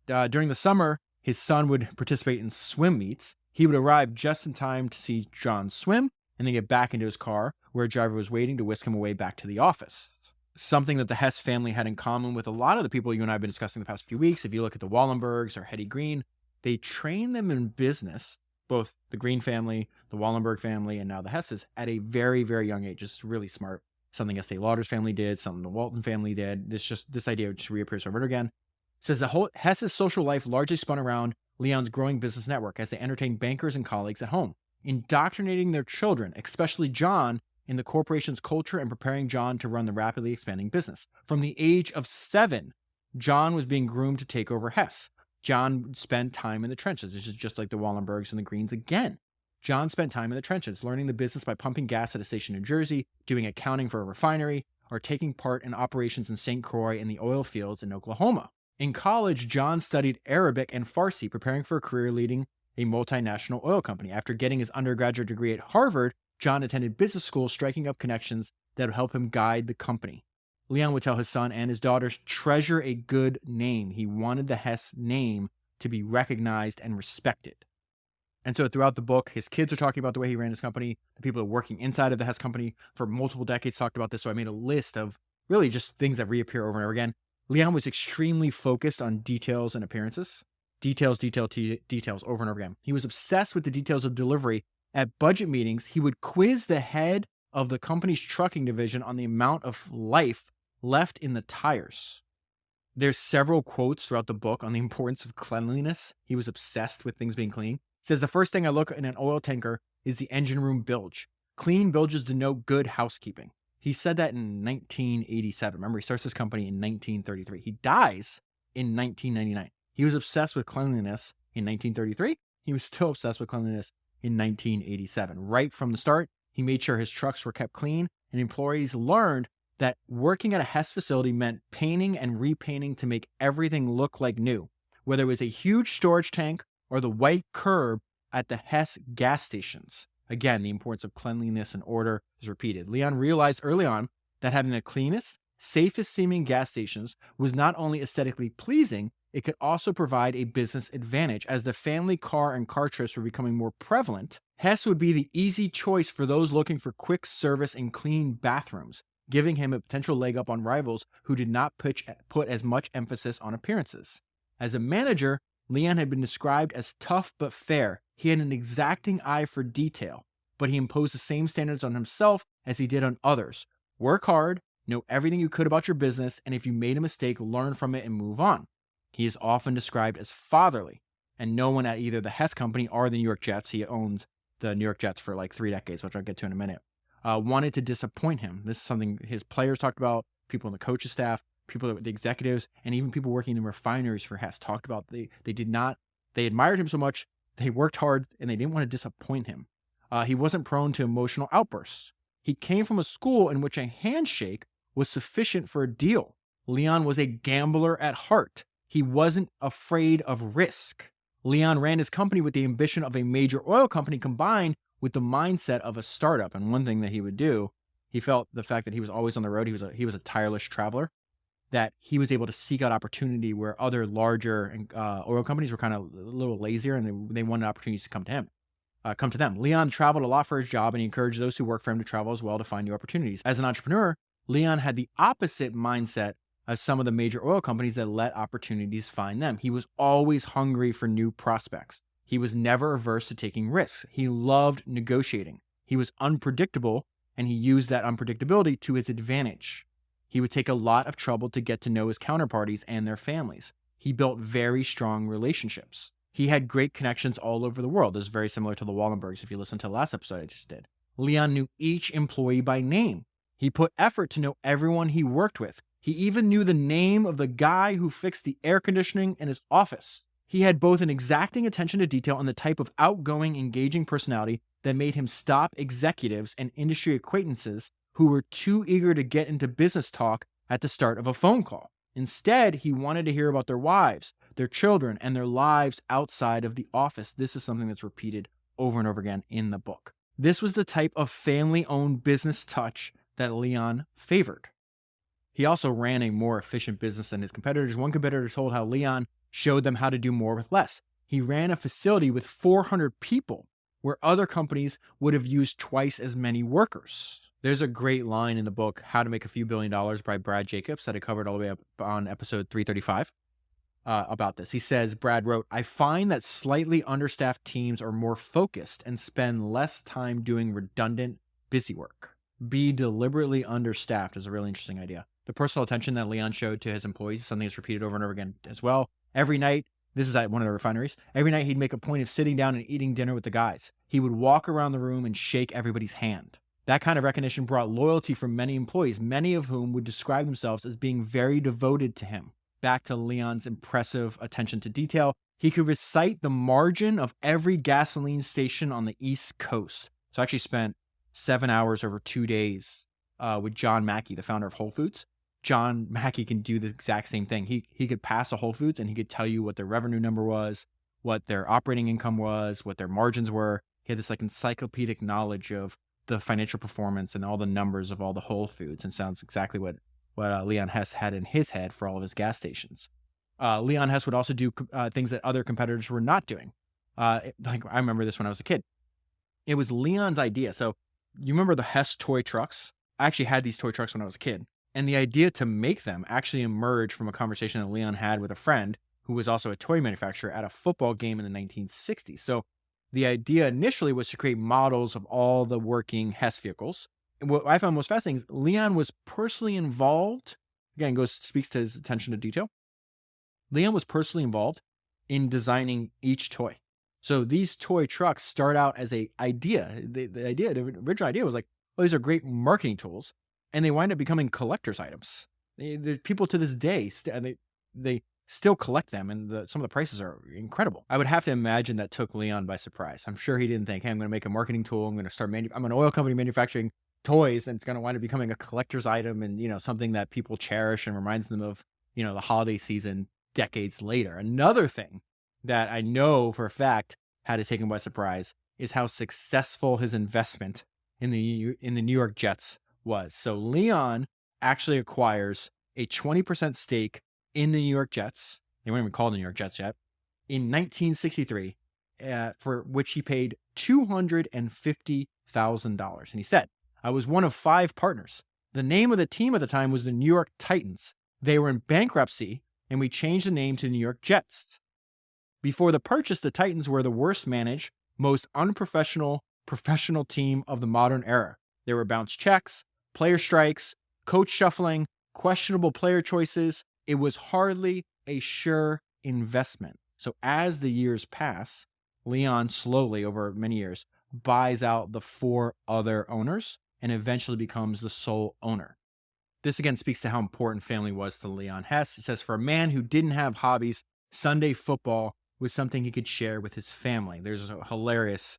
During the summer, his son would participate in swim meets. He would arrive just in time to see John swim and then get back into his car, where a driver was waiting to whisk him away back to the office. Something that the Hess family had in common with a lot of the people you and I have been discussing the past few weeks. If you look at the Wallenbergs or Hetty Green, they trained them in business, both the Green family, the Wallenberg family, and now the Hesses, at a very, very young age. It's really smart. something Estee Lauder's family did, something the Walton family did. This idea just reappears over and over again. It says the whole Hess's social life largely spun around Leon's growing business network as they entertained bankers and colleagues at home, indoctrinating their children, especially John, in the corporation's culture and preparing John to run the rapidly expanding business. From the age of 7, John was being groomed to take over Hess. John spent time in the trenches. This is just like the Wallenbergs and the Greens again. John spent time in the trenches, learning the business by pumping gas at a station in New Jersey, doing accounting for a refinery, or taking part in operations in St. Croix and the oil fields in Oklahoma. In college, John studied Arabic and Farsi, preparing for a career leading a multinational oil company. After getting his undergraduate degree at Harvard, John attended business school, striking up connections that would help him guide the company. Leon would tell his son and his daughters, treasure a good name. He wanted the Hess name to be recognized and respected. And so throughout the book, his kids are talking about the way he ran his company. The people working inside of the Hess company for multiple decades talked about this. So I made a list of really just things that reappear over and over again. Leon was extremely focused on details and appearances. Details over and over again. He was obsessed with the details of delivery. At budget meetings, he would quiz the head of the company's trucking division on the amount of life left in the tires. There's several quotes throughout the book on the importance of cleanliness. He was obsessed with things being clean. It says, the first thing I look at in an oil tanker is the engine room bilge. Clean bilges denote good housekeeping. He said that in 1987. Remember, he starts his company in 1933. He dies in 1999. He was obsessed with cleanliness in 1933. He was still obsessed with cleanliness in 1987. Right from the start, he made sure his trucks were kept clean, and employees learned that working at a Hess facility meant painting and repainting to make everything look like new, whether it was a huge storage tank or the white curb at the Hess gas stations. Again, the importance of cleanliness and order is repeated. Leon realized early on that having the cleanest, safest seeming gas stations was not only aesthetically pleasing, it could also provide a business advantage. As the family car and car trips were becoming more prevalent, Hess would be the easy choice for those looking for quick service and clean bathrooms, giving him a potential leg up on rivals who did not put as much emphasis on appearances. As a manager, Leon had been described as tough but fair. He had an exacting eye for detail, but he imposed the same standards on himself as he did on others. Work hard, know everything you could about your business, and if you made a mistake, learn from it and move on. He is often described as fatherly, and no one at either the Hess Company or the New York Jets, he owned the New York Jets for like 3 decades, which I'll get to in a minute, wanted to disappoint him. This is something his players talked about, people on the coach's staff, the executives, and even people working in refineries for Hess talked about they admired him so much, they worked hard, and they didn't want to disappoint him. He wasn't prone to emotional outbursts. He came from a school in which a handshake was sufficient for a deal. Leon was a gambler at heart. He wasn't afraid of risk. Leon ran his company with the ambition of a major oil company combined with the mindset of a startup. And one thing that he would do, he felt the fact that he was always on the road, he was a tireless traveler, that he was able to seek out opportunity where other larger oil companies were kind of a little lazier, and they wanted opportunities to come to them. Leon traveled a lot for his job, and he encouraged those who worked for him to travel as well to find new opportunities. As an entrepreneur, Leon had the opposite mindset of some of the major oil companies that let opportunities find them. He was always hungry for new prospects. He was never averse to taking risks. He loved negotiating. He was unpredictable, and he used that unpredictability to his advantage. He would take a lot of trouble to get to know his counterparties and their families. He built very strong relationships. He had great connections all over the world. This is very similar to the Wallenbergs if you listen to the last episode I just did. Leon knew each employee by name. He put effort to know everyone he worked with. He even knew the name of the guy who fixed the air conditioning in his office. He had both an exacting attention to detail and the type of outgoing, engaging personality that made him stop executives and industry acquaintances who were too eager to get into business talk at the start of a phone call. Instead, he wanted to hear about their wives, their children, and their lives outside of the office. This is something that's repeated over and over again in the book. This was the type of family-owned business touch that Leon favored. He also ran a more efficient business than his competitors. One competitor told how Leon showed them how to do more with less. He ran a facility with 400 people where other companies would have used twice as many workers. There's a great line in the book, How to Make a Few $1 Billion by Brad Jacobs, that I covered all the way up on episode 335 about this. He says, Brad wrote, I find that slightly understaffed teams are more focused and spend less time doing redundant busy work. be deliberately understaffed is a really interesting idea. The personal attention that Leon showed to his employees is something that's repeated over and over again as well. Every night, this is at one of the refineries, every night he'd make a point of sitting down and eating dinner with the guys. He would walk around the room and shake everybody's hand. That kind of recognition brought loyalty from many employees, many of whom would describe themselves as being very devoted to him. Back to Leon's impressive attention to detail, he could recite the margin of every gasoline station on the East Coast. So I actually spent 7 hours over 2 days with John Mackey, the founder of Whole Foods. John Mackey can do the exact same thing. He could pass a Whole Foods and he could tell you what their revenue number was, what their operating income was, what their margins were. He had this like encyclopedic knowledge of the financial performance and all the numbers of all the Whole Foods, and sounds exactly what Leon Hess had in his head for all of his gas stations. Leon Hess would also do things that other competitors were not doing. Like I remember this when I was a kid. It was Leon's idea. So you remember the Hess toy trucks? I actually had these toy trucks when I was a kid. And the idea to make them actually emerged from a conversation that Leon had with a friend who was also a toy manufacturer at a football game in the 1960s. So the idea initially was to create models of all the working Hess vehicles. And what I found most fascinating is Leon was personally involved. Again, speaks to his attention to detail. Leon was personally involved in designing each toy. So these toy trucks start out as an idea. The original idea was like, well, these are great marketing tools, and they wind up becoming collector's items. People to this day, they still collect them, and some of the prices are incredible. I would have to imagine that took Leon by surprise. I'm sure he didn't think, hey, I'm going to make a marketing tool. I'm going to start I'm an oil company manufacturing toys, and it's going to wind up becoming a collector's item and, something that people cherish and reminds them of, the holiday season decades later. Another thing that I know for a fact had it taken by surprise is how successful his investment in the New York Jets was. So Leon actually acquires a 20% stake in the New York Jets. They weren't even called the New York Jets yet. In 1963, for which he paid $250,000. And he said, I was one of 5 partners. The name of the team at the time was the New York Titans. They were in bankruptcy, and we changed the name to the New York Jets. Before the purchase, the Titans were the worst managed, most unprofessional professional team of the modern era. There were bounced checks, player strikes, coach shuffling, questionable player choices. It was hardly a sure investment. So as the years pass, Leon slowly, over many years, buys out the 4 other owners and eventually becomes the sole owner. This again speaks to how important family was to Leon Hess. It says, for a man who didn't have hobbies, Sunday football was something he could share with his family. There's a hilarious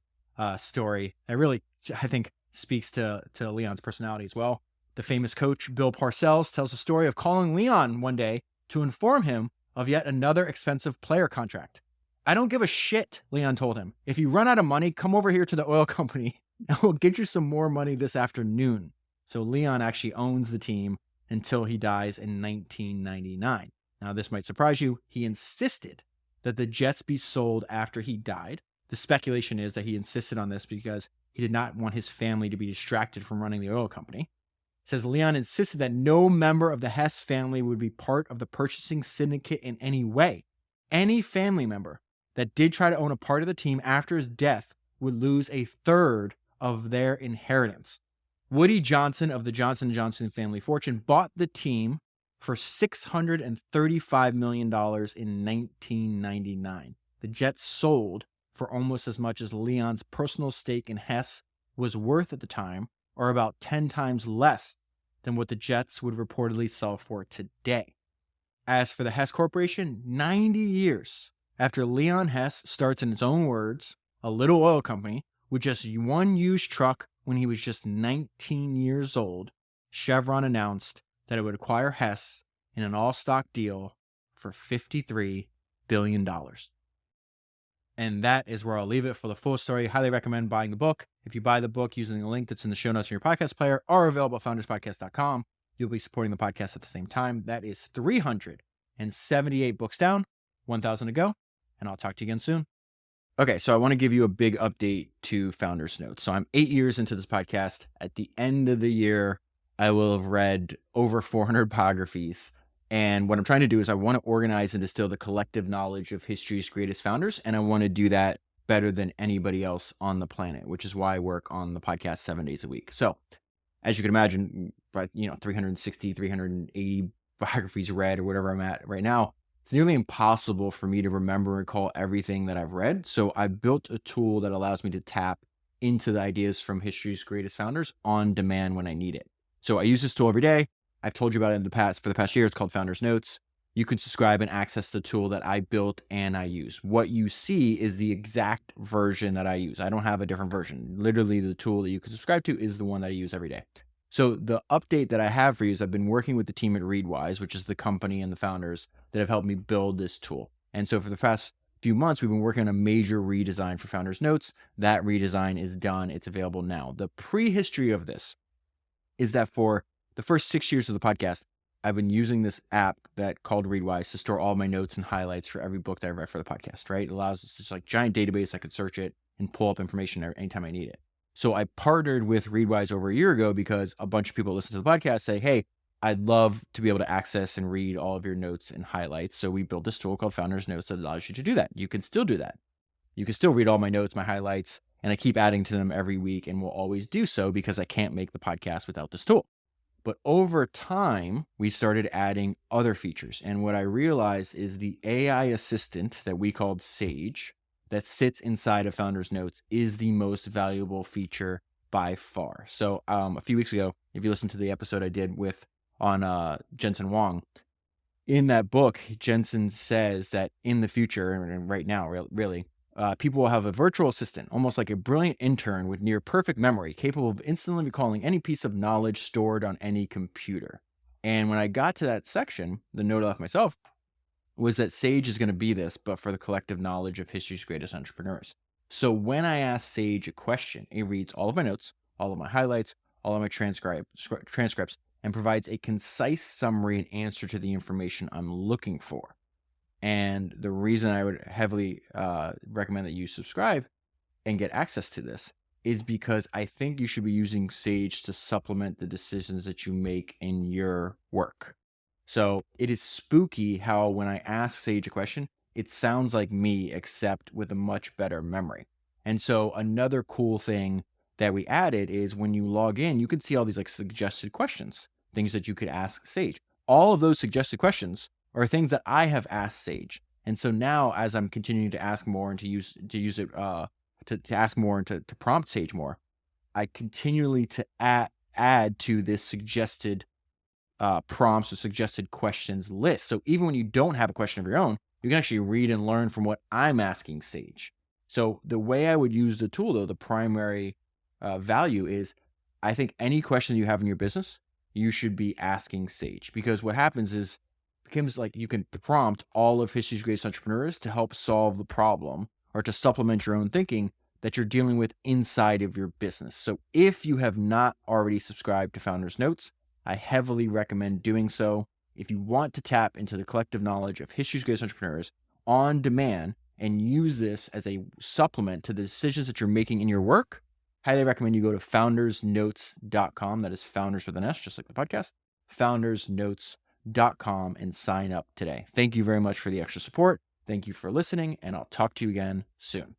story that really, I think, speaks to Leon's personality as well. The famous coach, Bill Parcells, tells the story of calling Leon one day to inform him of yet another expensive player contract. I don't give a shit, Leon told him. If you run out of money, come over here to the oil company and we'll get you some more money this afternoon. So Leon actually owns the team until he dies in 1999. Now, this might surprise you. He insisted that the Jets be sold after he died. The speculation is that he insisted on this because he did not want his family to be distracted from running the oil company. It says Leon insisted that no member of the Hess family would be part of the purchasing syndicate in any way. Any family member that did try to own a part of the team after his death would lose a third of their inheritance. Woody Johnson of the Johnson & Johnson family fortune bought the team for $635 million in 1999. The Jets sold for almost as much as Leon's personal stake in Hess was worth at the time, or about 10 times less than what the Jets would reportedly sell for today. As for the Hess Corporation, 90 years after Leon Hess starts, in his own words, a little oil company with just one used truck when he was just 19 years old, Chevron announced that it would acquire Hess in an all-stock deal for $53 billion. And that is where I'll leave it for the full story. Highly recommend buying the book. If you buy the book using the link that's in the show notes in your podcast player or available at founderspodcast.com, you'll be supporting the podcast at the same time. That is 378 books down, 1,000 to go, and I'll talk to you again soon. Okay, so I want to give you a big update to Founders Notes. So I'm 8 years into this podcast. At the end of the year, I will have read over 400 biographies. And what I'm trying to do is I want to organize and distill the collective knowledge of history's greatest founders. And I want to do that better than anybody else on the planet, which is why I work on the podcast 7 days a week. So as you can imagine, but 360, 380 biographies read or whatever I'm at right now, it's nearly impossible for me to remember and recall everything that I've read. So I built a tool that allows me to tap into the ideas from history's greatest founders on demand when I need it. So I use this tool every day. I've told you about it in the past, for the past year. It's called Founders Notes. You can subscribe and access the tool that I built and I use. What you see is the exact version that I use. I don't have a different version. Literally, the tool that you can subscribe to is the one that I use every day. So the update that I have for you is I've been working with the team at Readwise, which is the company and the founders that have helped me build this tool. And so for the past few months, we've been working on a major redesign for Founders Notes. That redesign is done. It's available now. The prehistory of this is that for the first 6 years of the podcast, I've been using this app that called Readwise to store all my notes and highlights for every book that I read for the podcast, right? It allows us just like giant database. I could search it and pull up information anytime I need it. So I partnered with Readwise over a year ago because a bunch of people listen to the podcast say, hey, I'd love to be able to access and read all of your notes and highlights. So we built this tool called Founders Notes that allows you to do that. You can still do that. You can still read all my notes, my highlights, and I keep adding to them every week and will always do so because I can't make the podcast without this tool. But over time, we started adding other features. And what I realized is the AI assistant that we called Sage that sits inside of Founders Notes is the most valuable feature by far. So a few weeks ago, if you listen to the episode I did on Jensen Huang, in that book, Jensen says that in the future, and right now, really, people will have a virtual assistant, almost like a brilliant intern with near perfect memory, capable of instantly recalling any piece of knowledge stored on any computer. And when I got to that section, the note I left myself was that Sage is going to be this, but for the collective knowledge of history's greatest entrepreneurs. So when I ask Sage a question, it reads all of my notes, all of my highlights, all of my transcripts, and provides a concise summary and answer to the information I'm looking for. And the reason I would heavily recommend that you subscribe and get access to this is because I think you should be using Sage to supplement the decisions that you make in your work. So it is spooky how when I ask Sage a question, it sounds like me, except with a much better memory. And so another cool thing that we added is when you log in, you can see all these like suggested questions, things that you could ask Sage. All of those suggested questions are things that I have asked Sage. And so now as I'm continuing to ask more and to use it, to ask more and to prompt Sage more, I continually to add to this suggested prompts or suggested questions list. So even when you don't have a question of your own, you can actually read and learn from what I'm asking Sage. So the way I would use the tool, though, the primary value is, I think any question you have in your business, you should be asking Sage, because what happens is it becomes like you can prompt all of history's greatest entrepreneurs to help solve the problem or to supplement your own thinking that you're dealing with inside of your business. So if you have not already subscribed to Founders Notes, I heavily recommend doing so. If you want to tap into the collective knowledge of history's greatest entrepreneurs on demand and use this as a supplement to the decisions that you're making in your work, highly recommend you go to foundersnotes.com. That is founders with an S, just like the podcast, foundersnotes.com, and sign up today. Thank you very much for the extra support. Thank you for listening, and I'll talk to you again soon.